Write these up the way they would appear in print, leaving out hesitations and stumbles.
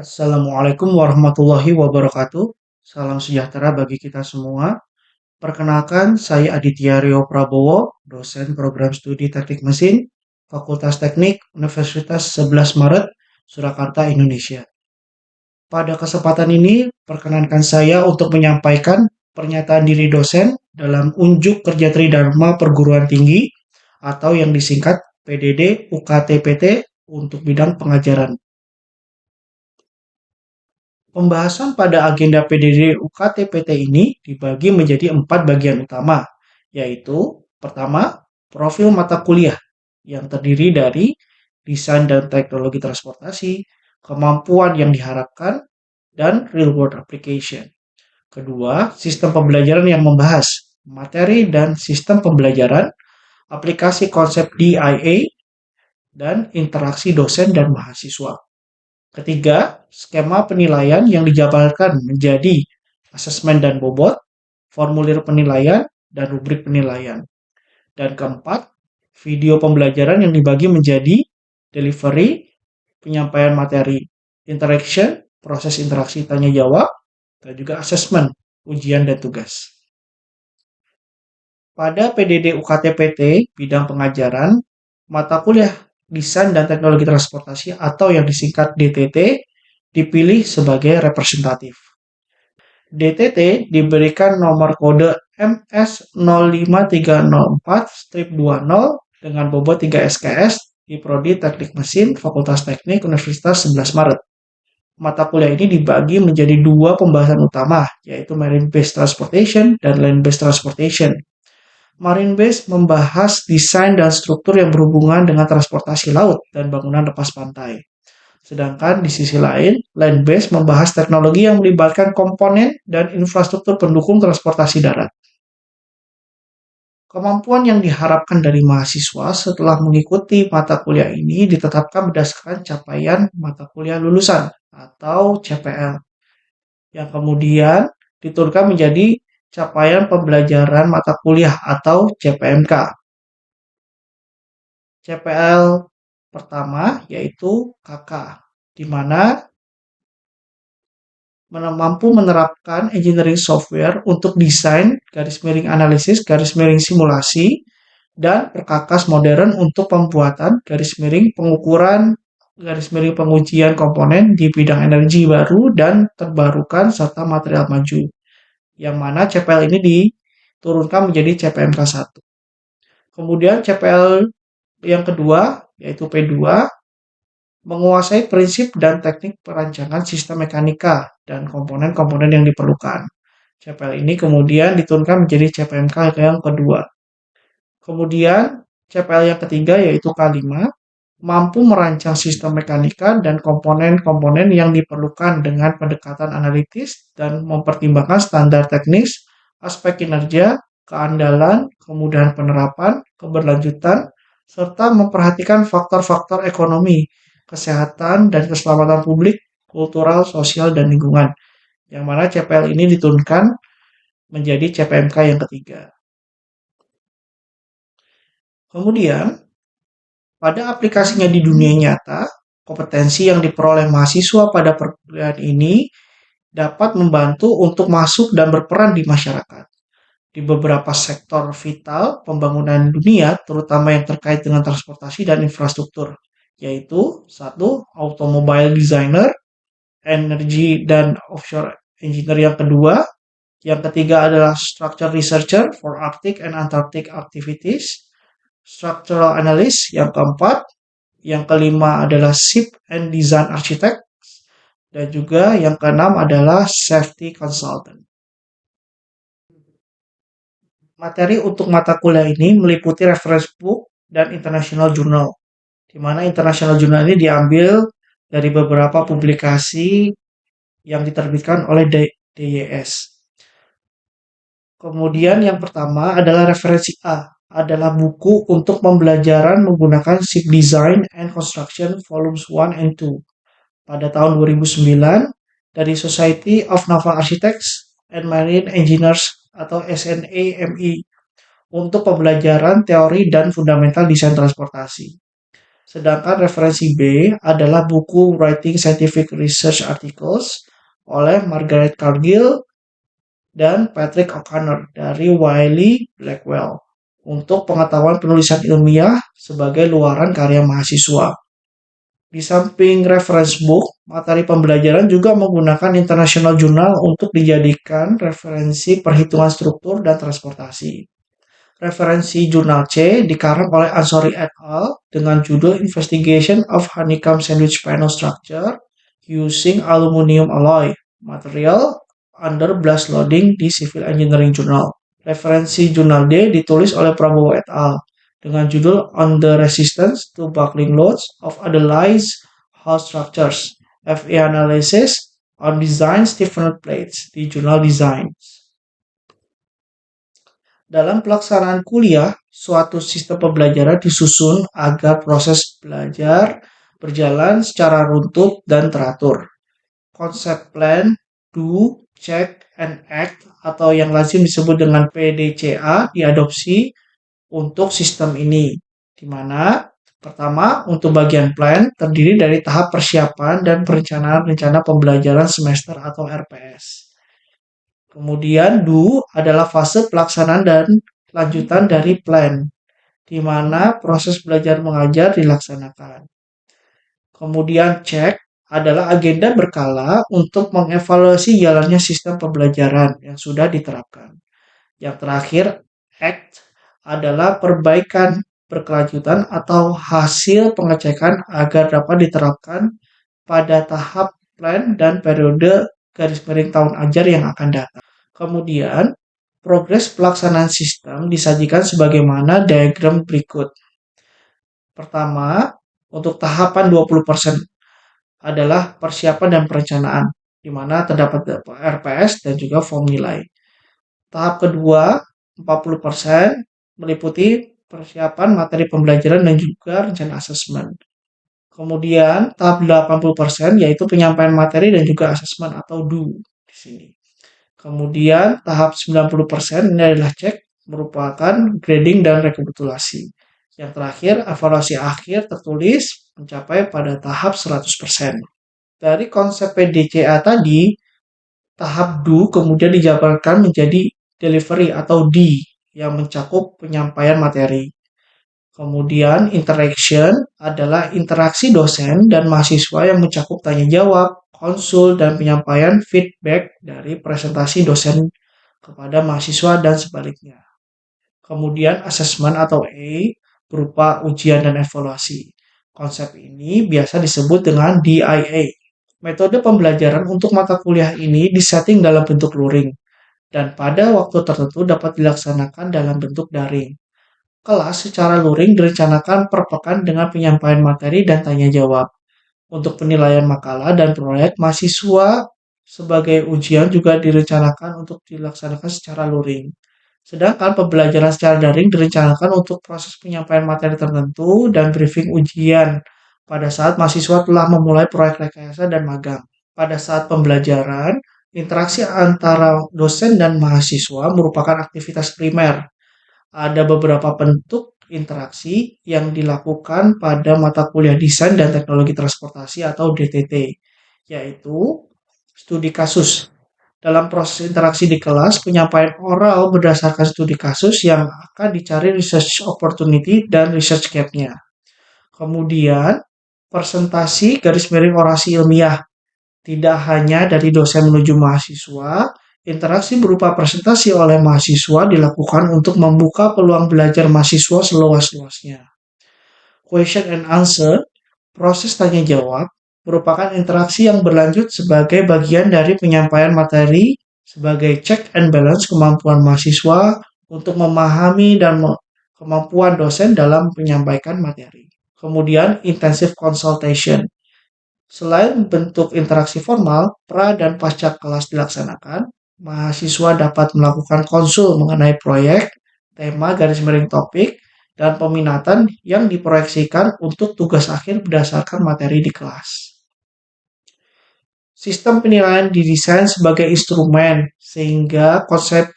Assalamualaikum warahmatullahi wabarakatuh. Salam sejahtera bagi kita semua. Perkenalkan, saya Aditya Rio Prabowo, dosen program studi Teknik Mesin, Fakultas Teknik Universitas 11 Maret, Surakarta, Indonesia. Pada kesempatan ini, perkenankan saya untuk menyampaikan pernyataan diri dosen dalam Unjuk Kerja Tridharma Perguruan Tinggi atau yang disingkat PDD UKTPT untuk bidang pengajaran. Pembahasan pada agenda PDD UKTPT ini dibagi menjadi 4 bagian utama, yaitu pertama, profil mata kuliah yang terdiri dari desain dan teknologi transportasi, kemampuan yang diharapkan, dan real world application. Kedua, sistem pembelajaran yang membahas materi dan sistem pembelajaran, aplikasi konsep DIA, dan interaksi dosen dan mahasiswa. Ketiga, skema penilaian yang dijabarkan menjadi asesmen dan bobot, formulir penilaian, dan rubrik penilaian. Dan keempat, video pembelajaran yang dibagi menjadi delivery, penyampaian materi, interaction, proses interaksi tanya-jawab, dan juga asesmen, ujian dan tugas. Pada PDD UKTPT bidang pengajaran, mata kuliah Desain dan Teknologi Transportasi atau yang disingkat DTT dipilih sebagai representatif. DTT diberikan nomor kode MS05304-20 dengan bobot 3 SKS di Prodi Teknik Mesin Fakultas Teknik Universitas 11 Maret. Mata kuliah ini dibagi menjadi 2 pembahasan utama, yaitu Marine Based Transportation dan Land Based Transportation. Marine Based membahas desain dan struktur yang berhubungan dengan transportasi laut dan bangunan lepas pantai. Sedangkan di sisi lain, Land Based membahas teknologi yang melibatkan komponen dan infrastruktur pendukung transportasi darat. Kemampuan yang diharapkan dari mahasiswa setelah mengikuti mata kuliah ini ditetapkan berdasarkan capaian mata kuliah lulusan atau CPL, yang kemudian diturunkan menjadi capaian pembelajaran mata kuliah atau CPMK. CPL pertama yaitu KK, di mana mampu menerapkan engineering software untuk desain, garis miring analisis, garis miring simulasi, dan perkakas modern untuk pembuatan garis miring pengukuran, garis miring pengujian komponen di bidang energi baru dan terbarukan serta material maju, yang mana CPL ini diturunkan menjadi CPMK 1. Kemudian CPL yang kedua, yaitu P2, menguasai prinsip dan teknik perancangan sistem mekanika dan komponen-komponen yang diperlukan. CPL ini kemudian diturunkan menjadi CPMK yang kedua. Kemudian CPL yang ketiga yaitu K5, mampu merancang sistem mekanika dan komponen-komponen yang diperlukan dengan pendekatan analitis dan mempertimbangkan standar teknis, aspek kinerja, keandalan, kemudahan penerapan, keberlanjutan, serta memperhatikan faktor-faktor ekonomi, kesehatan, dan keselamatan publik, kultural, sosial, dan lingkungan. Yang mana CPL ini diturunkan menjadi CPMK yang ketiga. Kemudian, pada aplikasinya di dunia nyata, kompetensi yang diperoleh mahasiswa pada perkuliahan ini dapat membantu untuk masuk dan berperan di masyarakat. Di beberapa sektor vital pembangunan dunia, terutama yang terkait dengan transportasi dan infrastruktur, yaitu 1. Automobile designer, energi dan offshore engineer yang kedua, yang ketiga adalah structure researcher for Arctic and Antarctic activities, structural analyst yang keempat, yang kelima adalah ship and design architect, dan juga yang keenam adalah safety consultant. Materi untuk mata kuliah ini meliputi reference book dan international journal, di mana international journal ini diambil dari beberapa publikasi yang diterbitkan oleh DYS. Kemudian yang pertama adalah referensi A, adalah buku untuk pembelajaran menggunakan Ship Design and Construction Volumes 1 and 2 pada tahun 2009 dari Society of Naval Architects and Marine Engineers atau SNAME untuk pembelajaran teori dan fundamental desain transportasi. Sedangkan referensi B adalah buku Writing Scientific Research Articles oleh Margaret Cargill dan Patrick O'Connor dari Wiley Blackwell untuk pengetahuan penulisan ilmiah sebagai luaran karya mahasiswa. Di samping reference book, materi pembelajaran juga menggunakan international journal untuk dijadikan referensi perhitungan struktur dan transportasi. Referensi jurnal C dikarang oleh Ansori et al. Dengan judul Investigation of Honeycomb Sandwich Panel Structure Using Aluminium Alloy Material Under Blast Loading di Civil Engineering Journal. Referensi jurnal D ditulis oleh Prabowo et al. Dengan judul On the Resistance to Buckling Loads of Underlies Hull Structures, FE Analysis on Design Stiffener Plates di jurnal Design. Dalam pelaksanaan kuliah, suatu sistem pembelajaran disusun agar proses belajar berjalan secara runtut dan teratur. Konsep plan, do, check, and act atau yang lazim disebut dengan PDCA diadopsi untuk sistem ini, di mana pertama, untuk bagian plan terdiri dari tahap persiapan dan perencanaan rencana pembelajaran semester atau RPS. Kemudian do adalah fase pelaksanaan dan lanjutan dari plan, di mana proses belajar mengajar dilaksanakan. Kemudian check adalah agenda berkala untuk mengevaluasi jalannya sistem pembelajaran yang sudah diterapkan. Yang terakhir, act adalah perbaikan berkelanjutan atau hasil pengecekan agar dapat diterapkan pada tahap plan dan periode garis miring tahun ajar yang akan datang. Kemudian, progres pelaksanaan sistem disajikan sebagaimana diagram berikut. Pertama, untuk tahapan 20% adalah persiapan dan perencanaan, di mana terdapat RPS dan juga form nilai. Tahap kedua, 40% meliputi persiapan materi pembelajaran dan juga rencana asesmen. Kemudian, tahap 80% yaitu penyampaian materi dan juga asesmen atau do di sini. Kemudian tahap 90% ini adalah cek, merupakan grading dan rekapitulasi. Yang terakhir, evaluasi akhir tertulis mencapai pada tahap 100%. Dari konsep PDCA tadi, tahap do kemudian dijabarkan menjadi delivery atau D yang mencakup penyampaian materi. Kemudian interaction adalah interaksi dosen dan mahasiswa yang mencakup tanya jawab, konsul, dan penyampaian feedback dari presentasi dosen kepada mahasiswa dan sebaliknya. Kemudian assessment atau A berupa ujian dan evaluasi. Konsep ini biasa disebut dengan DIA. Metode pembelajaran untuk mata kuliah ini disetting dalam bentuk luring dan pada waktu tertentu dapat dilaksanakan dalam bentuk daring. Kelas secara luring direncanakan per pekan dengan penyampaian materi dan tanya jawab. Untuk penilaian makalah dan proyek, mahasiswa sebagai ujian juga direncanakan untuk dilaksanakan secara luring. Sedangkan pembelajaran secara daring direncanakan untuk proses penyampaian materi tertentu dan briefing ujian pada saat mahasiswa telah memulai proyek rekayasa dan magang. Pada saat pembelajaran, interaksi antara dosen dan mahasiswa merupakan aktivitas primer. Ada beberapa bentuk interaksi yang dilakukan pada mata kuliah Desain dan Teknologi Transportasi atau DTT, yaitu studi kasus. Dalam proses interaksi di kelas, penyampaian oral berdasarkan studi kasus yang akan dicari research opportunity dan research gap-nya. Kemudian, presentasi garis miring orasi ilmiah. Tidak hanya dari dosen menuju mahasiswa, interaksi berupa presentasi oleh mahasiswa dilakukan untuk membuka peluang belajar mahasiswa seluas-luasnya. Question and answer, proses tanya jawab, merupakan interaksi yang berlanjut sebagai bagian dari penyampaian materi sebagai check and balance kemampuan mahasiswa untuk memahami dan kemampuan dosen dalam menyampaikan materi. Kemudian, intensive consultation. Selain bentuk interaksi formal, pra dan pasca kelas dilaksanakan, mahasiswa dapat melakukan konsul mengenai proyek, tema garis miring topik, dan peminatan yang diproyeksikan untuk tugas akhir berdasarkan materi di kelas. Sistem penilaian didesain sebagai instrumen, sehingga konsep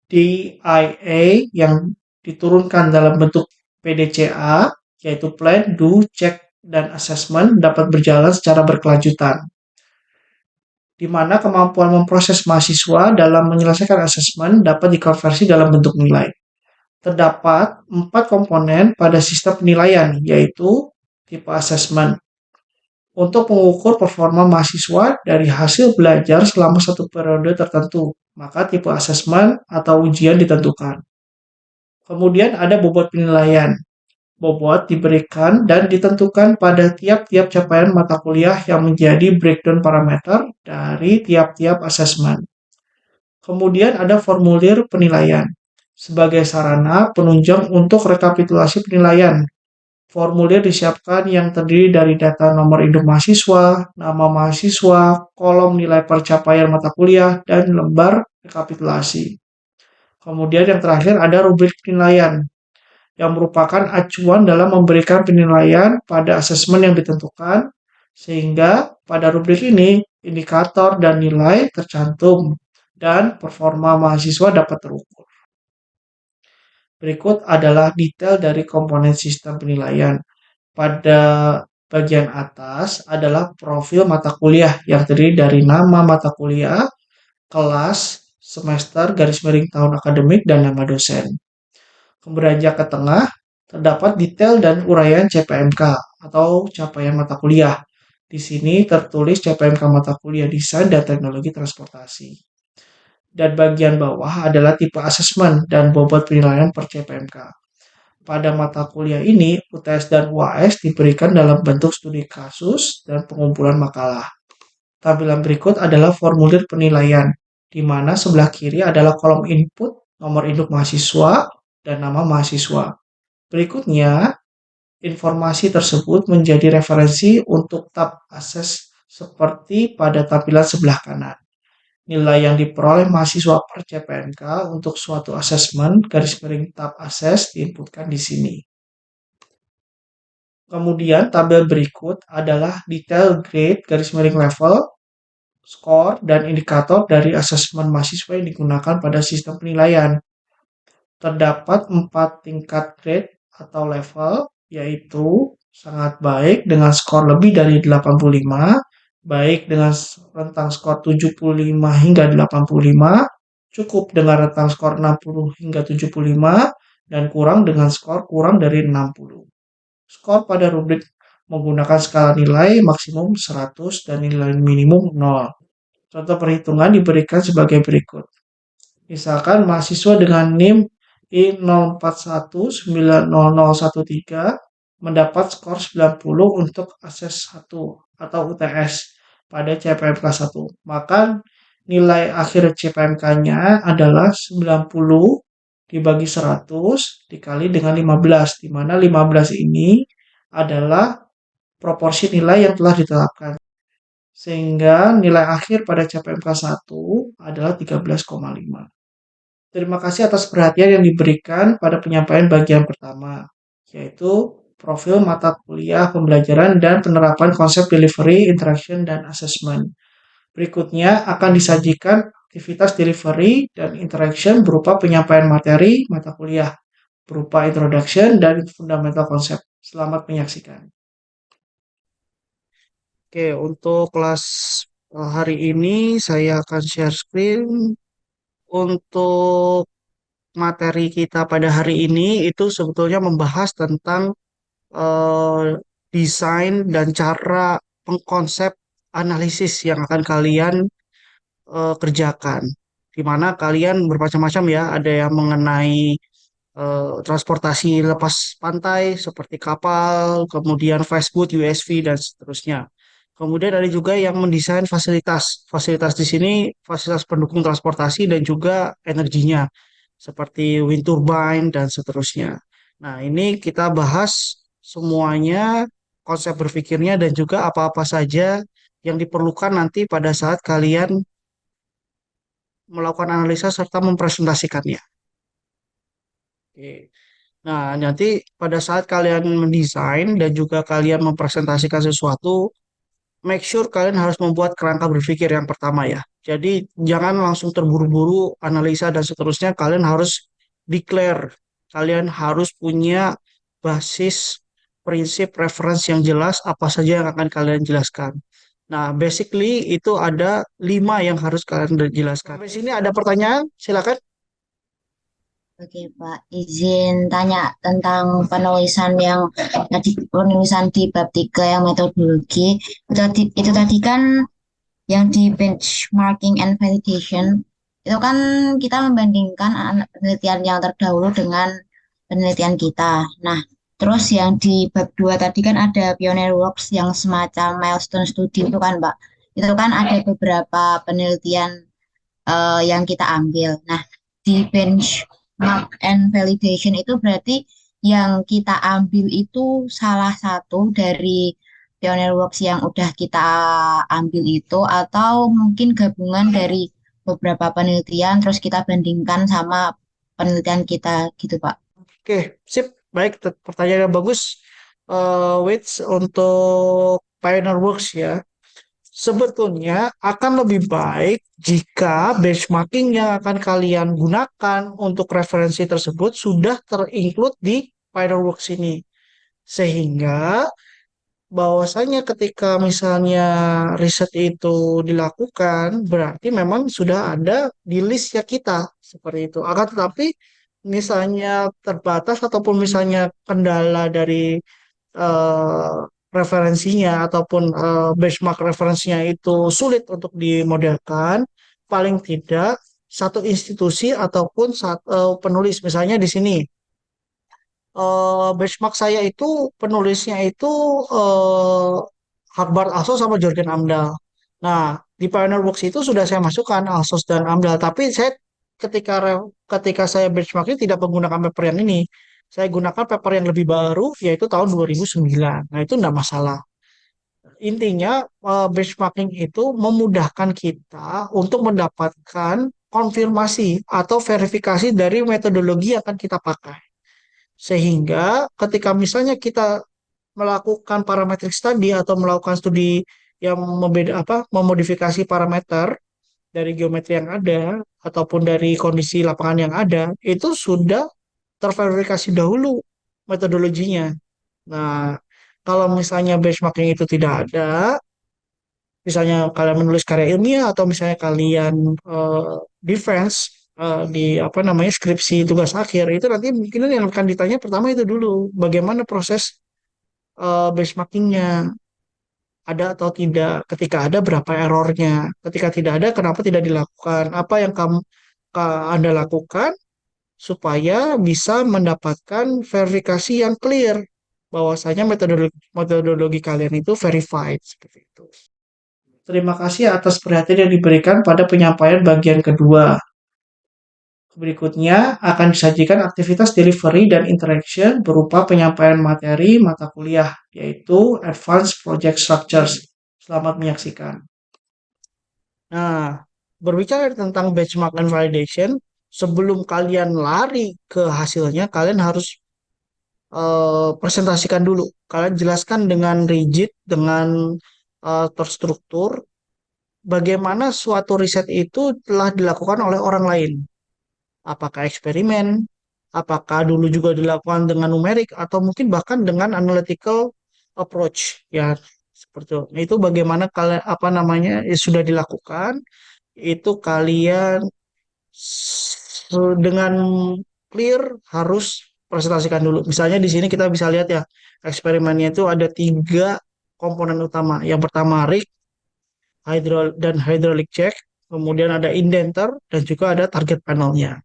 DIA yang diturunkan dalam bentuk PDCA yaitu plan, do, check, dan assessment dapat berjalan secara berkelanjutan, di mana kemampuan memproses mahasiswa dalam menyelesaikan asesmen dapat dikonversi dalam bentuk nilai. Terdapat 4 komponen pada sistem penilaian, yaitu tipe asesmen. Untuk mengukur performa mahasiswa dari hasil belajar selama satu periode tertentu, maka tipe asesmen atau ujian ditentukan. Kemudian ada bobot penilaian. Bobot diberikan dan ditentukan pada tiap-tiap capaian mata kuliah yang menjadi breakdown parameter dari tiap-tiap asesmen. Kemudian ada formulir penilaian sebagai sarana penunjang untuk rekapitulasi penilaian. Formulir disiapkan yang terdiri dari data nomor induk mahasiswa, nama mahasiswa, kolom nilai pencapaian mata kuliah, dan lembar rekapitulasi. Kemudian yang terakhir ada rubrik penilaian yang merupakan acuan dalam memberikan penilaian pada asesmen yang ditentukan, sehingga pada rubrik ini indikator dan nilai tercantum dan performa mahasiswa dapat terukur. Berikut adalah detail dari komponen sistem penilaian. Pada bagian atas adalah profil mata kuliah yang terdiri dari nama mata kuliah, kelas, semester, garis miring tahun akademik, dan nama dosen. Beranjak ke tengah, terdapat detail dan uraian CPMK atau capaian mata kuliah. Di sini tertulis CPMK mata kuliah Desain dan Teknologi Transportasi. Dan bagian bawah adalah tipe asesmen dan bobot penilaian per CPMK. Pada mata kuliah ini, UTS dan UAS diberikan dalam bentuk studi kasus dan pengumpulan makalah. Tampilan berikut adalah formulir penilaian, di mana sebelah kiri adalah kolom input, nomor induk mahasiswa, dan nama mahasiswa. Berikutnya, informasi tersebut menjadi referensi untuk tab akses seperti pada tampilan sebelah kanan. Nilai yang diperoleh mahasiswa per CPMK untuk suatu asesmen garis miring tab akses diinputkan di sini. Kemudian tabel berikut adalah detail grade garis miring level, skor, dan indikator dari asesmen mahasiswa yang digunakan pada sistem penilaian. Terdapat 4 tingkat grade atau level, yaitu sangat baik dengan skor lebih dari 85, baik dengan rentang skor 75 hingga 85, cukup dengan rentang skor 60 hingga 75, dan kurang dengan skor kurang dari 60. Skor pada rubrik menggunakan skala nilai maksimum 100 dan nilai minimum 0. Contoh perhitungan diberikan sebagai berikut. Misalkan mahasiswa dengan NIM I04190013 mendapat skor 90 untuk akses 1 atau UTS pada CPMK 1. Maka nilai akhir CPMK-nya adalah 90 dibagi 100 dikali dengan 15, di mana 15 ini adalah proporsi nilai yang telah ditetapkan. Sehingga nilai akhir pada CPMK 1 adalah 13,5. Terima kasih atas perhatian yang diberikan pada penyampaian bagian pertama, yaitu profil mata kuliah pembelajaran dan penerapan konsep delivery, interaction, dan assessment. Berikutnya akan disajikan aktivitas delivery dan interaction berupa penyampaian materi mata kuliah, berupa introduction dan fundamental konsep. Selamat menyaksikan. Oke, untuk kelas hari ini saya akan share screen. Untuk materi kita pada hari ini itu sebetulnya membahas tentang eh, desain dan cara pengkonsep analisis yang akan kalian kerjakan. Di mana kalian bermacam-macam ya, ada yang mengenai transportasi lepas pantai seperti kapal, kemudian fastboat, USV, dan seterusnya. Kemudian ada juga yang mendesain fasilitas. Fasilitas di sini fasilitas pendukung transportasi dan juga energinya, seperti wind turbine dan seterusnya. Nah, ini kita bahas semuanya, konsep berpikirnya dan juga apa-apa saja yang diperlukan nanti pada saat kalian melakukan analisa serta mempresentasikannya. Oke. Nah, nanti pada saat kalian mendesain dan juga kalian mempresentasikan sesuatu, make sure kalian harus membuat kerangka berpikir yang pertama ya. Jadi jangan langsung terburu-buru analisa dan seterusnya. Kalian harus declare, kalian harus punya basis prinsip reference yang jelas apa saja yang akan kalian jelaskan. Nah, basically itu ada 5 yang harus kalian jelaskan. Sampai sini ada pertanyaan? Silakan. Oke, Pak. Izin tanya tentang penulisan di bab 3 yang metodologi. Itu tadi kan yang di benchmarking and validation. Itu kan kita membandingkan penelitian yang terdahulu dengan penelitian kita. Nah, terus yang di bab 2 tadi kan ada pioneer works yang semacam milestone study itu kan, Pak. Itu kan ada beberapa penelitian yang kita ambil. Nah, di benchmark and validation itu berarti yang kita ambil itu salah satu dari pioneer works yang udah kita ambil itu atau mungkin gabungan dari beberapa penelitian terus kita bandingkan sama penelitian kita gitu, Pak. Oke, sip. Baik, pertanyaan yang bagus. Wait, untuk Pioneer Works ya. Sebetulnya akan lebih baik jika benchmarking yang akan kalian gunakan untuk referensi tersebut sudah terinclude di Pioneer Works ini. Sehingga bahwasanya ketika misalnya riset itu dilakukan, berarti memang sudah ada di list ya kita seperti itu. Akan tetapi misalnya terbatas ataupun misalnya kendala dari eh, referensinya ataupun benchmark referensinya itu sulit untuk dimodelkan, paling tidak satu institusi ataupun satu penulis misalnya di sini benchmark saya itu penulisnya itu eh, Hagbar Asos sama Jorgen Amdal. Nah, di Pioneer Works itu sudah saya masukkan Asos dan Amdal, tapi saya ketika saya benchmarking tidak menggunakan paper yang ini. Saya gunakan paper yang lebih baru yaitu tahun 2009. Nah, itu tidak masalah. Intinya benchmarking itu memudahkan kita untuk mendapatkan konfirmasi atau verifikasi dari metodologi yang akan kita pakai. Sehingga ketika misalnya kita melakukan parametric study atau melakukan studi yang memodifikasi parameter dari geometri yang ada ataupun dari kondisi lapangan yang ada, itu sudah terverifikasi dahulu metodologinya. Nah, kalau misalnya benchmarking itu tidak ada, misalnya kalian menulis karya ilmiah atau misalnya kalian defense di apa namanya skripsi tugas akhir itu nanti mungkin yang akan ditanya pertama itu dulu bagaimana proses benchmarkingnya ada atau tidak, ketika ada berapa errornya, ketika tidak ada kenapa tidak dilakukan, apa yang Anda lakukan supaya bisa mendapatkan verifikasi yang clear bahwasanya metodologi kalian itu verified seperti itu. Terima kasih atas perhatian yang diberikan pada penyampaian bagian kedua. Berikutnya akan disajikan aktivitas delivery dan interaction berupa penyampaian materi mata kuliah, yaitu Advanced Project Structures. Selamat menyaksikan. Nah, berbicara tentang benchmark and validation, sebelum kalian lari ke hasilnya, kalian harus presentasikan dulu. Kalian jelaskan dengan rigid, dengan terstruktur, bagaimana suatu riset itu telah dilakukan oleh orang lain. Apakah eksperimen, apakah dulu juga dilakukan dengan numerik, atau mungkin bahkan dengan analytical approach. Ya, seperti itu. Nah, itu bagaimana kalian, apa namanya, sudah dilakukan, itu kalian dengan clear harus presentasikan dulu. Misalnya di sini kita bisa lihat ya, eksperimennya itu ada 3 komponen utama. Yang pertama rig, dan hydraulic check, kemudian ada indenter, dan juga ada target panelnya.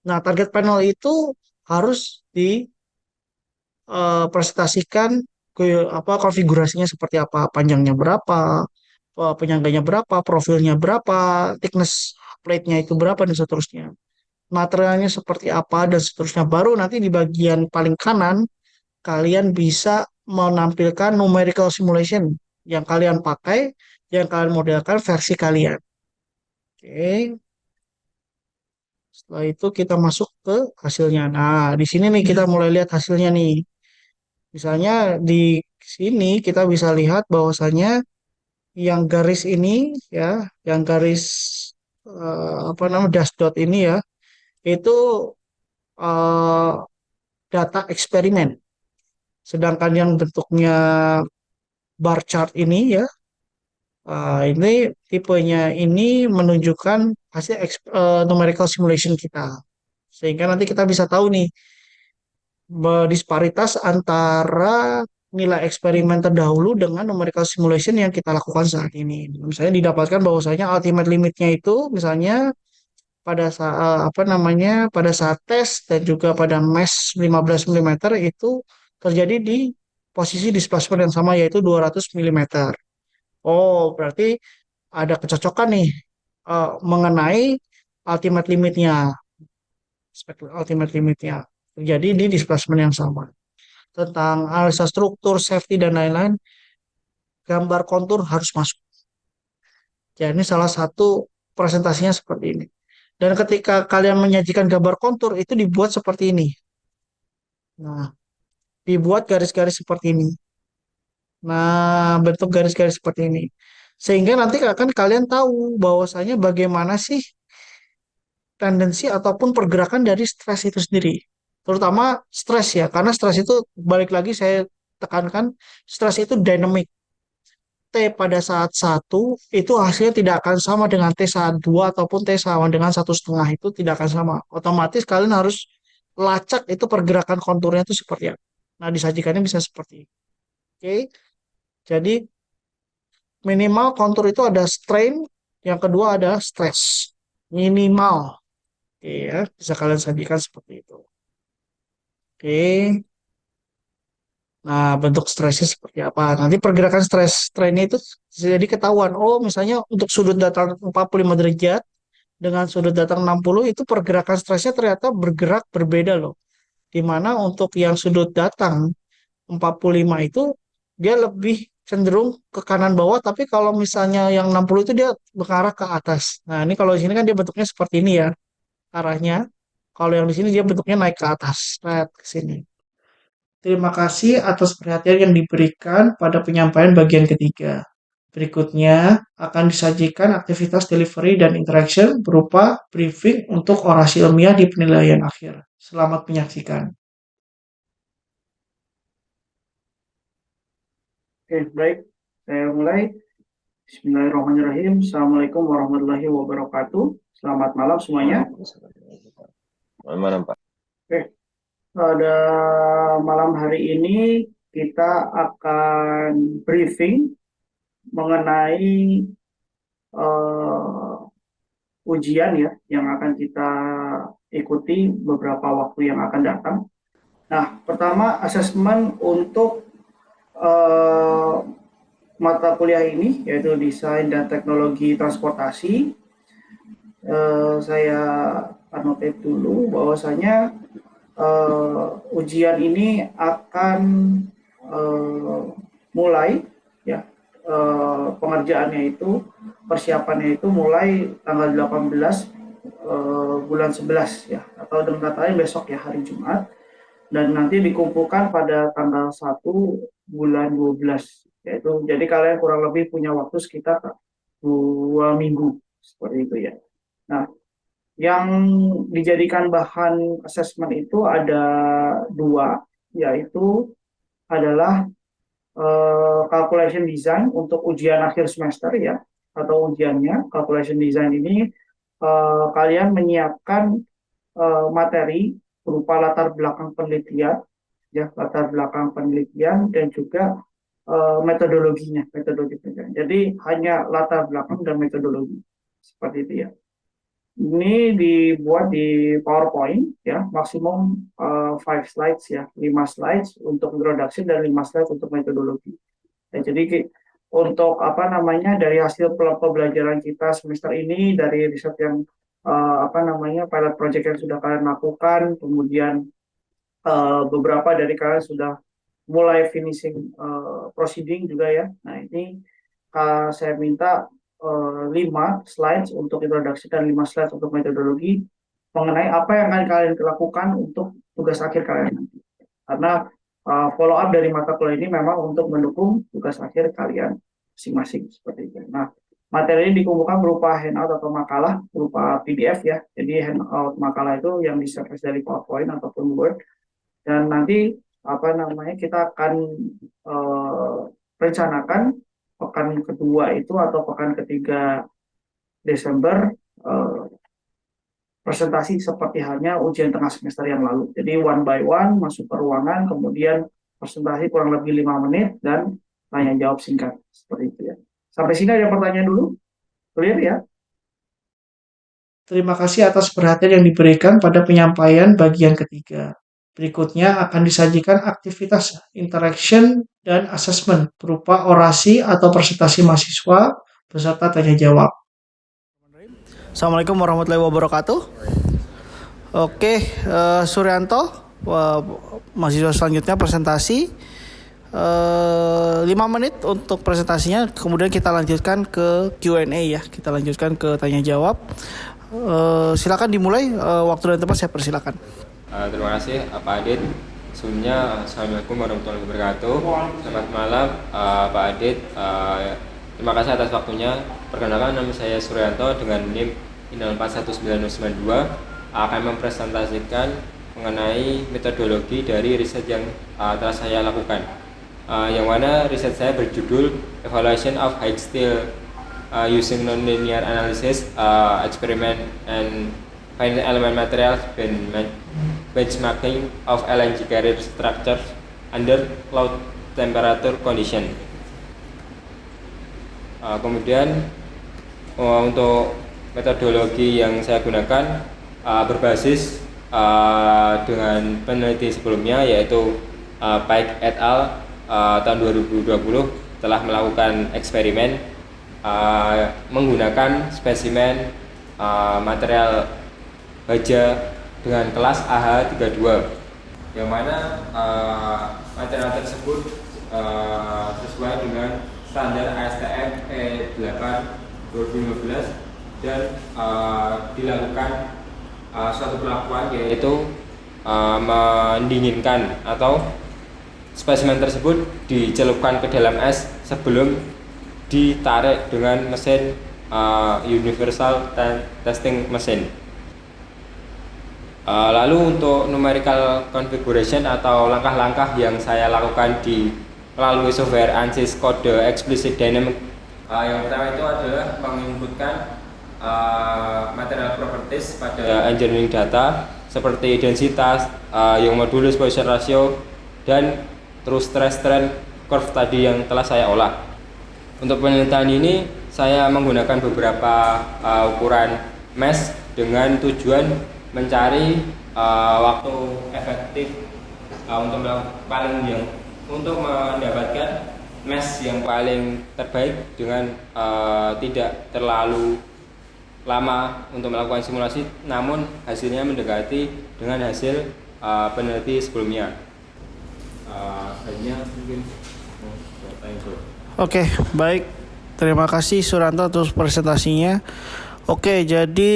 Nah, target panel itu harus dipresentasikan ke apa konfigurasinya seperti apa, panjangnya berapa, penyangganya berapa, profilnya berapa, thickness plate-nya itu berapa dan seterusnya. Materialnya seperti apa dan seterusnya. Baru nanti di bagian paling kanan kalian bisa menampilkan numerical simulation yang kalian pakai, yang kalian modelkan versi kalian. Oke. Setelah itu kita masuk ke hasilnya. Nah, di sini nih kita mulai lihat hasilnya nih. Misalnya di sini kita bisa lihat bahwasannya yang garis ini ya, yang garis apa namanya dash dot ini ya, itu data eksperimen. Sedangkan yang bentuknya bar chart ini ya, ini tipenya ini menunjukkan hasil numerical simulation kita. Sehingga nanti kita bisa tahu nih disparitas antara nilai eksperimen terdahulu dengan numerical simulation yang kita lakukan saat ini. Misalnya didapatkan bahwasanya ultimate limitnya itu misalnya pada saat apa namanya pada saat tes dan juga pada mesh 15 mm itu terjadi di posisi displacement yang sama yaitu 200 mm. Oh, berarti ada kecocokan nih mengenai ultimate limitnya, ultimate limitnya terjadi di displacement yang sama. Tentang analisa struktur, safety dan lain-lain, gambar kontur harus masuk. Ya, ini salah satu presentasinya seperti ini. Dan ketika kalian menyajikan gambar kontur itu dibuat seperti ini. Nah, dibuat garis-garis seperti ini. Nah, bentuk garis-garis seperti ini. Sehingga nanti akan kalian tahu bahwasanya bagaimana sih tendensi ataupun pergerakan dari stres itu sendiri. Terutama stres ya, karena stres itu balik lagi saya tekankan, stres itu dynamic. T pada saat satu itu hasilnya tidak akan sama dengan T saat dua ataupun T sama dengan 1,5 itu tidak akan sama. Otomatis kalian harus lacak itu pergerakan konturnya itu seperti apa. Nah, disajikannya bisa seperti ini. Oke, jadi minimal kontur itu ada strain, yang kedua ada stress. Minimal. Oke ya, bisa kalian sajikan seperti itu. Oke. Nah, bentuk stresnya seperti apa? Nanti pergerakan stres strainnya itu jadi ketahuan. Oh, misalnya untuk sudut datang 45 derajat dengan sudut datang 60 itu pergerakan stresnya ternyata bergerak berbeda loh. Di mana untuk yang sudut datang 45 itu dia lebih cenderung ke kanan bawah, tapi kalau misalnya yang 60 itu dia mengarah ke atas. Nah, ini kalau di sini kan dia bentuknya seperti ini ya, arahnya. Kalau yang di sini dia bentuknya naik ke atas, naik ke sini. Terima kasih atas perhatian yang diberikan pada penyampaian bagian ketiga. Berikutnya akan disajikan aktivitas delivery dan interaction berupa briefing untuk orasi ilmiah di penilaian akhir. Selamat menyaksikan. Oke, baik. Saya mulai. Bismillahirrahmanirrahim. Assalamualaikum warahmatullahi wabarakatuh. Selamat malam semuanya. Selamat malam, Pak. Oke, pada malam hari ini kita akan briefing mengenai ujian ya yang akan kita ikuti beberapa waktu yang akan datang. Nah, pertama asesmen untuk mata kuliah ini yaitu desain dan teknologi transportasi. Saya annotate dulu bahwasanya ujian ini akan mulai ya pengerjaannya itu persiapannya itu mulai tanggal 18 bulan 11 ya atau dengan kata lain besok ya hari Jumat dan nanti dikumpulkan pada tanggal 1 bulan 12 yaitu jadi kalian kurang lebih punya waktu sekitar 2 minggu seperti itu ya. Nah, yang dijadikan bahan asesmen itu ada dua, yaitu adalah calculation design untuk ujian akhir semester ya, atau ujiannya. Calculation design ini kalian menyiapkan materi berupa latar belakang penelitian, ya latar belakang penelitian dan juga metodologinya, metodologi penelitian. Jadi hanya latar belakang dan metodologi seperti itu ya. Ini dibuat di PowerPoint ya, maksimum 5 slides ya, 5 slides untuk introduction dan 5 slides untuk metodologi. Ya, jadi untuk apa namanya dari hasil pembelajaran kita semester ini dari riset yang apa namanya pilot project yang sudah kalian lakukan, kemudian beberapa dari kalian sudah mulai finishing proceeding juga ya. Nah ini saya minta 5 slides untuk introduksi dan 5 slides untuk metodologi mengenai apa yang akan kalian lakukan untuk tugas akhir kalian nanti. Karena follow up dari mata kuliah ini memang untuk mendukung tugas akhir kalian masing-masing seperti itu. Nah, materi ini dikumpulkan berupa handout atau makalah berupa PDF ya. Jadi handout makalah itu yang diservis dari PowerPoint ataupun Word dan nanti kita akan rencanakan pekan kedua itu atau pekan ketiga Desember presentasi seperti halnya ujian tengah semester yang lalu. Jadi one by one masuk ke ruangan, kemudian presentasi kurang lebih 5 menit dan tanya jawab singkat seperti itu ya. Sampai sini ada pertanyaan dulu, clear ya? Terima kasih atas perhatian yang diberikan pada penyampaian bagian ketiga. Berikutnya akan disajikan aktivitas interaction dan assessment berupa orasi atau presentasi mahasiswa beserta tanya jawab. Assalamualaikum warahmatullahi wabarakatuh. Oke, Suryanto, mahasiswa selanjutnya presentasi 5 menit untuk presentasinya, kemudian kita lanjutkan ke Q&A ya, kita lanjutkan ke tanya jawab. Silakan dimulai, waktu dan tempat saya persilakan. Terima kasih Pak Adit. Sebelumnya Assalamualaikum warahmatullahi wabarakatuh. Selamat malam Pak Adit. Terima kasih atas waktunya. Perkenalkan, nama saya Suryanto dengan NIM 041992 akan mempresentasikan mengenai metodologi dari riset yang telah saya lakukan. Yang mana riset saya berjudul Evaluation of High Steel Using Nonlinear Analysis, Experiment and Finite Element Materials Benchmarking of LNG Carrier Structures Under Low Temperature Condition. Kemudian untuk metodologi yang saya gunakan berbasis dengan peneliti sebelumnya, yaitu Paik et al. Tahun 2020 telah melakukan eksperimen menggunakan spesimen material baja dengan kelas AH32, yang mana material tersebut sesuai dengan standar ASTM E8 2015 dan dilakukan suatu perlakuan, yaitu mendinginkan atau spesimen tersebut dicelupkan ke dalam es sebelum ditarik dengan mesin universal testing mesin. Lalu untuk numerical configuration atau langkah-langkah yang saya lakukan melalui software ANSYS Code Explicit Dynamic, yang pertama itu adalah menginputkan material properties pada engineering data seperti densitas, yang modulus, Poisson ratio, dan terus stress strain curve tadi yang telah saya olah. Untuk penelitian ini saya menggunakan beberapa ukuran mesh dengan tujuan mencari waktu efektif untuk mendapatkan mesh yang paling terbaik dengan tidak terlalu lama untuk melakukan simulasi, namun hasilnya mendekati dengan hasil peneliti sebelumnya. Oke, baik. Terima kasih Suryanto atas presentasinya. Oke, jadi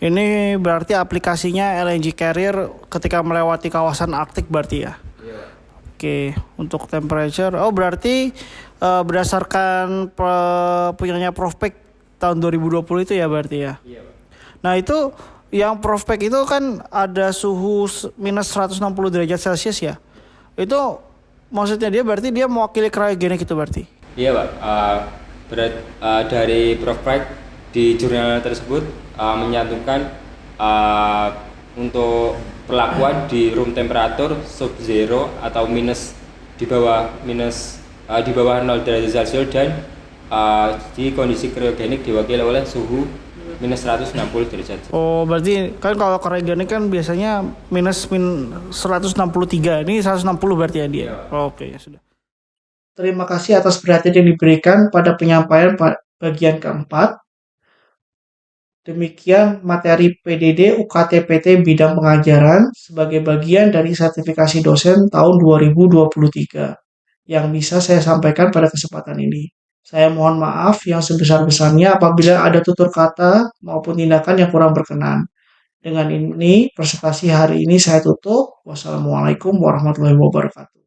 ini berarti aplikasinya LNG carrier ketika melewati kawasan Arktik berarti ya? Iya. Oke, untuk temperature. Oh, berarti berdasarkan punyanya Prospek tahun 2020 itu ya berarti ya? Iya. Nah, itu yang Prospek itu kan ada suhu minus 160 derajat Celcius ya? Itu maksudnya berarti dia mewakili cryogenik itu berarti? Iya Pak, dari Prospek di jurnal tersebut menyatukan untuk perlakuan di room temperature sub zero atau minus di bawah 0 derajat Celcius dan di kondisi cryogenik diwakili oleh suhu minus 160 derajat. Oh, berarti kan kalau cryogenik kan biasanya minus 163. Ini 160 berarti ya dia. Ya. Oke, ya sudah. Terima kasih atas perhatian yang diberikan pada penyampaian bagian keempat. Demikian materi PDD UKT-PT bidang pengajaran sebagai bagian dari sertifikasi dosen tahun 2023 yang bisa saya sampaikan pada kesempatan ini. Saya mohon maaf yang sebesar-besarnya apabila ada tutur kata maupun tindakan yang kurang berkenan. Dengan ini, presentasi hari ini saya tutup. Wassalamualaikum warahmatullahi wabarakatuh.